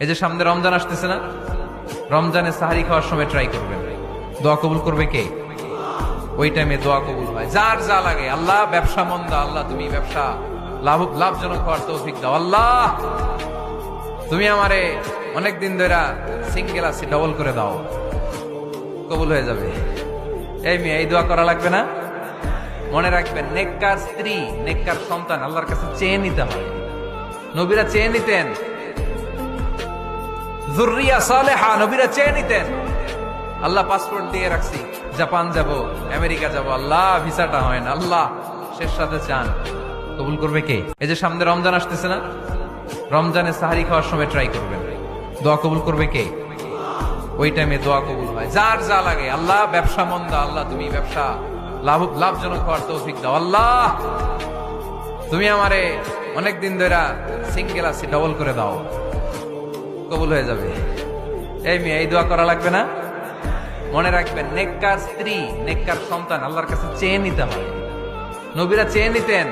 এই যে সামনে রমজান আসতেছে না, রমজানে সাহারি খাওয়ার সময় ট্রাই করবেন, দোয়া কবুল করবে কে? ওই টাইমে দোয়া কবুল হয়। যার যা লাগে, আল্লাহ ব্যবসা মন্দা, আল্লাহ তুমি ব্যবসা লাভজনক হওয়ার তৌফিক দাও, আল্লাহ তুমি আমারে অনেকদিন ধরে সিঙ্গেল আছি, ডবল করে দাও, কবুল হয়ে যাবে। এই মেয়ে, এই দোয়া করা লাগবে না? মনে রাখবেন, নেককার স্ত্রী, নেককার সন্তান আল্লাহর কাছে চেয়ে নিতে হয়। নবীরা চেয়ে নিতেন, যুররিয়া সালেহা নবীরা চেয়ে নিতেন। আল্লাহ পাসপোর্ট দিয়ে রাখছি, জাপান যাব, আমেরিকা যাব, আল্লাহ ভিসাটা হয় না, আল্লাহ শেষ সাথে চান, কবুল করবে কে? এই যে সামনে রমজান আসতেছে না, রমজানে সাহারি খাওয়ার সময় ট্রাই করবেন, দোয়া কবুল করবে কে? ওই টাইমে দোয়া কবুল হয়। যার যা লাগে, আল্লাহ ব্যবসা মন্দা, আল্লাহ তুমি ব্যবসা লাভজনক হওয়ার তৌফিক দাও, আল্লাহ তুমি আমারে অনেকদিন ধরে সিঙ্গেল আছি, ডবল করে দাও, কবুল হয়ে যাবে। এই মেয়ে, এই দোয়া করা লাগবে না? মনে রাখবেন, নেককার স্ত্রী, নেককার সন্তান আল্লাহর কাছে চেয়ে নিতে হয়। নবীরা চেয়ে নিতেন,